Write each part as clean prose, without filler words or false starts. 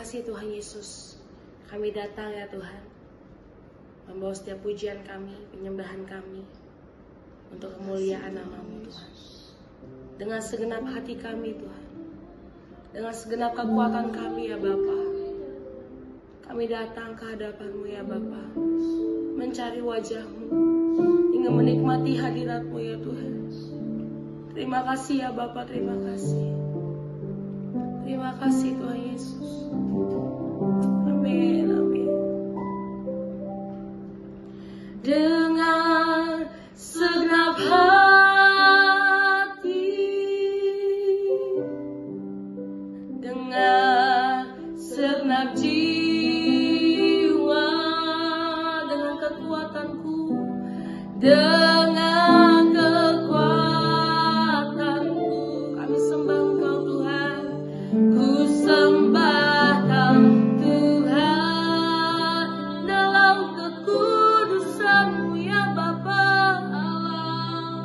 kasih Tuhan Yesus. Kami datang ya Tuhan, membawa setiap pujian kami, penyembahan kami untuk kemuliaan nama-Mu Tuhan. Dengan segenap hati kami Tuhan, dengan segenap kekuatan kami ya Bapa, kami datang ke hadapan-Mu ya Bapa, mencari wajah-Mu, hingga menikmati hadirat-Mu ya Tuhan. Terima kasih ya Bapa, terima kasih. Terima kasih Tuhan Yesus. Amin, amin. Dengan segenap hati, dengan segenap jiwa, dengan kekuatanku, dengan kekuatanku, kami sembah Engkau Tuhan. Ku sembah Tuhan dalam kekudusan-Mu ya Bapa Allah.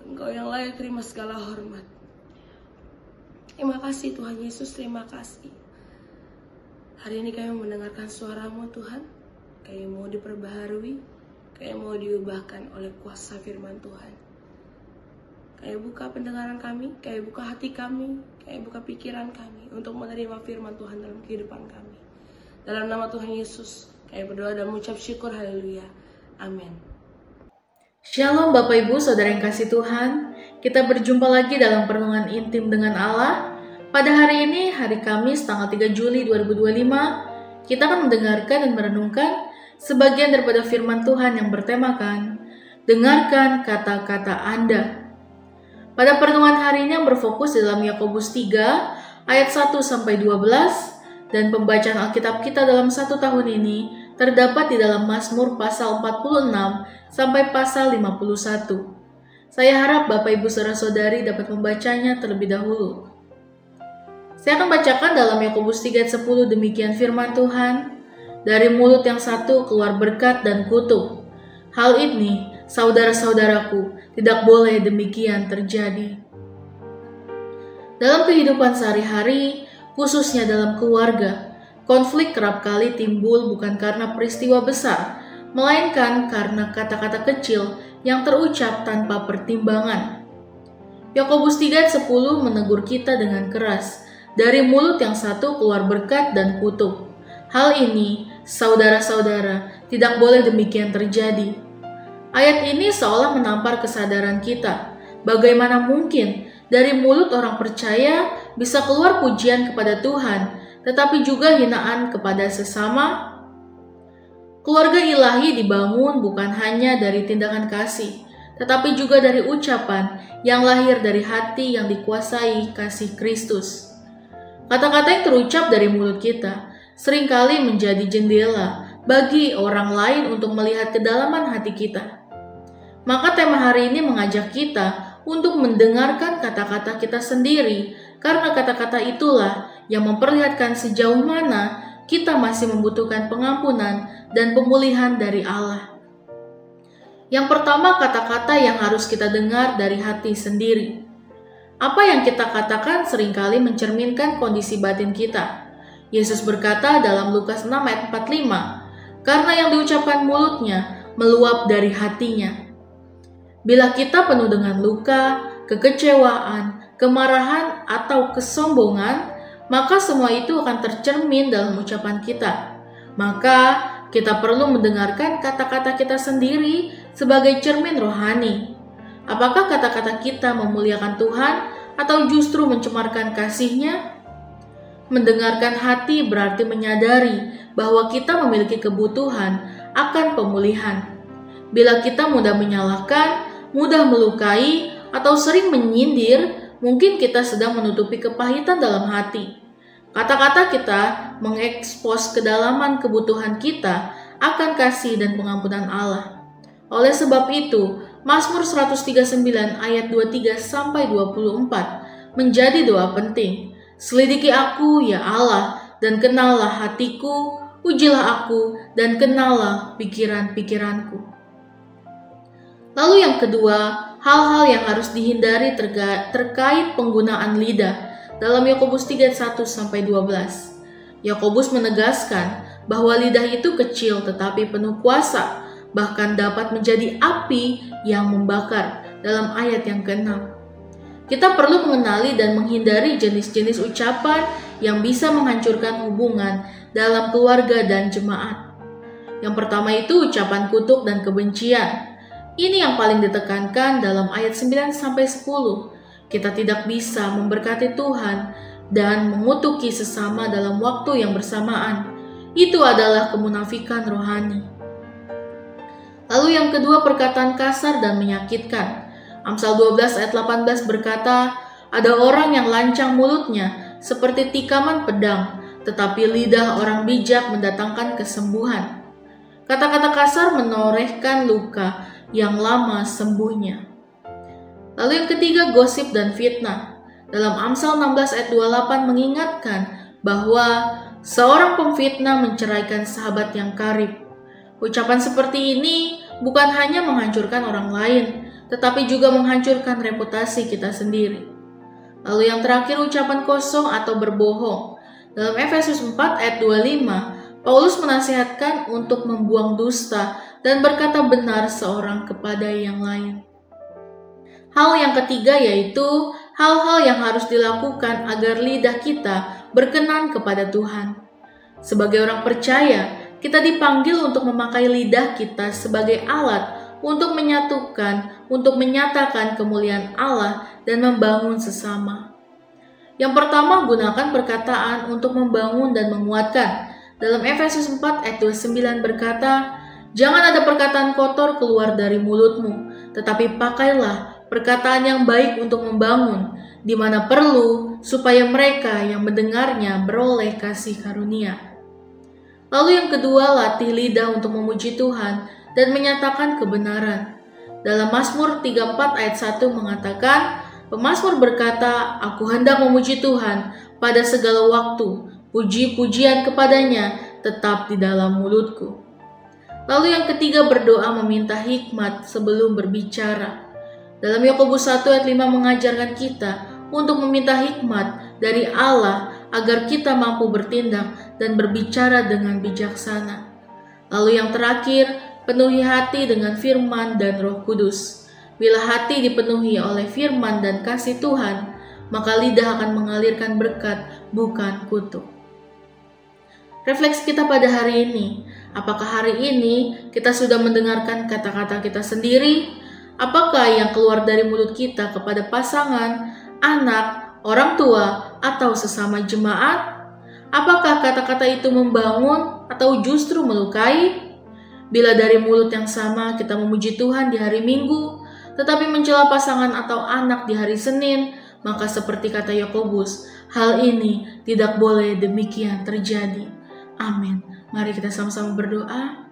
Engkau yang layak terima segala hormat. Terima kasih Tuhan Yesus, terima kasih. Hari ini kami mendengarkan suara-Mu Tuhan. Kami mau diperbaharui, kami mau diubahkan oleh kuasa firman Tuhan. Kami buka pendengaran kami, kami buka hati kami, kami buka pikiran kami untuk menerima firman Tuhan dalam kehidupan kami. Dalam nama Tuhan Yesus, kami berdoa dan mengucap syukur, haleluya. Amin. Shalom Bapak Ibu Saudara yang kasih Tuhan. Kita berjumpa lagi dalam perenungan intim dengan Allah. Pada hari ini, hari Kamis tanggal 3 Juli 2025, kita akan mendengarkan dan merenungkan sebagian daripada firman Tuhan yang bertemakan dengarkan kata-kata Anda. Pada perenungan hari ini yang berfokus di dalam Yakobus 3 ayat 1-12 dan pembacaan Alkitab kita dalam 1 tahun ini terdapat di dalam Mazmur pasal 46 sampai pasal 51. Saya harap Bapak Ibu Saudara-saudari dapat membacanya terlebih dahulu. Saya akan bacakan dalam Yakobus 3 ayat 10 demikian firman Tuhan. Dari mulut yang satu keluar berkat dan kutuk. Hal ini, saudara-saudaraku, tidak boleh demikian terjadi. Dalam kehidupan sehari-hari, khususnya dalam keluarga, konflik kerap kali timbul bukan karena peristiwa besar, melainkan karena kata-kata kecil yang terucap tanpa pertimbangan. Yakobus 3 ayat 10 menegur kita dengan keras. Dari mulut yang satu keluar berkat dan kutuk. Hal ini, saudara-saudara, tidak boleh demikian terjadi. Ayat ini seolah menampar kesadaran kita. Bagaimana mungkin dari mulut orang percaya bisa keluar pujian kepada Tuhan, tetapi juga hinaan kepada sesama? Keluarga ilahi dibangun bukan hanya dari tindakan kasih, tetapi juga dari ucapan yang lahir dari hati yang dikuasai kasih Kristus. Kata-kata yang terucap dari mulut kita seringkali menjadi jendela bagi orang lain untuk melihat kedalaman hati kita. Maka tema hari ini mengajak kita untuk mendengarkan kata-kata kita sendiri, karena kata-kata itulah yang memperlihatkan sejauh mana kita masih membutuhkan pengampunan dan pemulihan dari Allah. Yang pertama, kata-kata yang harus kita dengar dari hati sendiri. Apa yang kita katakan seringkali mencerminkan kondisi batin kita. Yesus berkata dalam Lukas 6 ayat 45, karena yang diucapkan mulutnya meluap dari hatinya. Bila kita penuh dengan luka, kekecewaan, kemarahan, atau kesombongan, maka semua itu akan tercermin dalam ucapan kita. Maka kita perlu mendengarkan kata-kata kita sendiri sebagai cermin rohani. Apakah kata-kata kita memuliakan Tuhan atau justru mencemarkan kasih-Nya? Mendengarkan hati berarti menyadari bahwa kita memiliki kebutuhan akan pemulihan. Bila kita mudah menyalahkan, mudah melukai, atau sering menyindir, mungkin kita sedang menutupi kepahitan dalam hati. Kata-kata kita mengekspos kedalaman kebutuhan kita akan kasih dan pengampunan Allah. Oleh sebab itu, Mazmur 139 ayat 23-24 menjadi doa penting. Selidiki aku, ya Allah, dan kenallah hatiku, ujilah aku, dan kenallah pikiran-pikiranku. Lalu yang kedua, hal-hal yang harus dihindari terkait penggunaan lidah dalam Yakobus 3 ayat 1-12. Yakobus menegaskan bahwa lidah itu kecil tetapi penuh kuasa, bahkan dapat menjadi api yang membakar dalam ayat yang ke-6. Kita perlu mengenali dan menghindari jenis-jenis ucapan yang bisa menghancurkan hubungan dalam keluarga dan jemaat. Yang pertama itu ucapan kutuk dan kebencian. Ini yang paling ditekankan dalam ayat 9-10. Kita tidak bisa memberkati Tuhan dan mengutuki sesama dalam waktu yang bersamaan. Itu adalah kemunafikan rohani. Lalu yang kedua, perkataan kasar dan menyakitkan. Amsal 12 ayat 18 berkata, ada orang yang lancang mulutnya seperti tikaman pedang, tetapi lidah orang bijak mendatangkan kesembuhan. Kata-kata kasar menorehkan luka yang lama sembuhnya. Lalu yang ketiga, gosip dan fitnah. Dalam Amsal 16 ayat 28 mengingatkan bahwa seorang pemfitnah menceraikan sahabat yang karib. Ucapan seperti ini bukan hanya menghancurkan orang lain, tetapi juga menghancurkan reputasi kita sendiri. Lalu yang terakhir, ucapan kosong atau berbohong. Dalam Efesus 4 ayat 25, Paulus menasihatkan untuk membuang dusta dan berkata benar seorang kepada yang lain. Hal yang ketiga yaitu hal-hal yang harus dilakukan agar lidah kita berkenan kepada Tuhan. Sebagai orang percaya, kita dipanggil untuk memakai lidah kita sebagai alat untuk menyatakan kemuliaan Allah dan membangun sesama. Yang pertama, gunakan perkataan untuk membangun dan menguatkan. Dalam Efesus 4 ayat 29 berkata, "Jangan ada perkataan kotor keluar dari mulutmu, tetapi pakailah perkataan yang baik untuk membangun, di mana perlu, supaya mereka yang mendengarnya beroleh kasih karunia." Lalu yang kedua, latih lidah untuk memuji Tuhan dan menyatakan kebenaran. Dalam Mazmur 34 ayat 1 mengatakan, pemazmur berkata, "Aku hendak memuji Tuhan pada segala waktu, puji-pujian kepadanya tetap di dalam mulutku." Lalu yang ketiga, berdoa meminta hikmat sebelum berbicara. Dalam Yakobus 1 ayat 5 mengajarkan kita untuk meminta hikmat dari Allah agar kita mampu bertindak dan berbicara dengan bijaksana. Lalu yang terakhir, penuhi hati dengan firman dan Roh Kudus. Bila hati dipenuhi oleh firman dan kasih Tuhan, maka lidah akan mengalirkan berkat, bukan kutuk. Refleksi kita pada hari ini, apakah hari ini kita sudah mendengarkan kata-kata kita sendiri? Apakah yang keluar dari mulut kita kepada pasangan, anak, orang tua, atau sesama jemaat? Apakah kata-kata itu membangun atau justru melukai? Bila dari mulut yang sama kita memuji Tuhan di hari Minggu, tetapi mencela pasangan atau anak di hari Senin, maka seperti kata Yakobus, hal ini tidak boleh demikian terjadi. Amin. Mari kita sama-sama berdoa.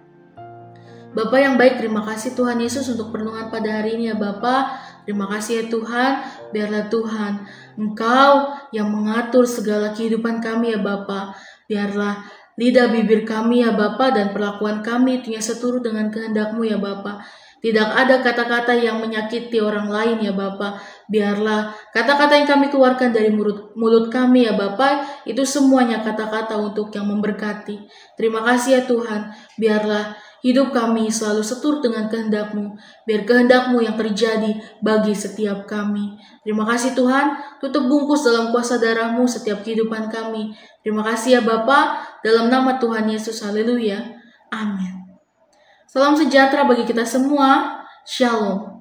Bapa yang baik, terima kasih Tuhan Yesus untuk perenungan pada hari ini ya Bapa. Terima kasih ya Tuhan, biarlah Tuhan Engkau yang mengatur segala kehidupan kami ya Bapa. Biarlah lidah bibir kami ya Bapa dan perlakuan kami itu yang seturut dengan kehendak-Mu ya Bapa. Tidak ada kata-kata yang menyakiti orang lain ya Bapa. Biarlah kata-kata yang kami keluarkan dari mulut kami ya Bapa, itu semuanya kata-kata untuk yang memberkati. Terima kasih ya Tuhan. Biarlah hidup kami selalu seturut dengan kehendak-Mu. Biar kehendak-Mu yang terjadi bagi setiap kami. Terima kasih Tuhan. Tutup bungkus dalam kuasa darah-Mu setiap kehidupan kami. Terima kasih ya Bapa. Dalam nama Tuhan Yesus. Haleluya. Amin. Salam sejahtera bagi kita semua. Shalom.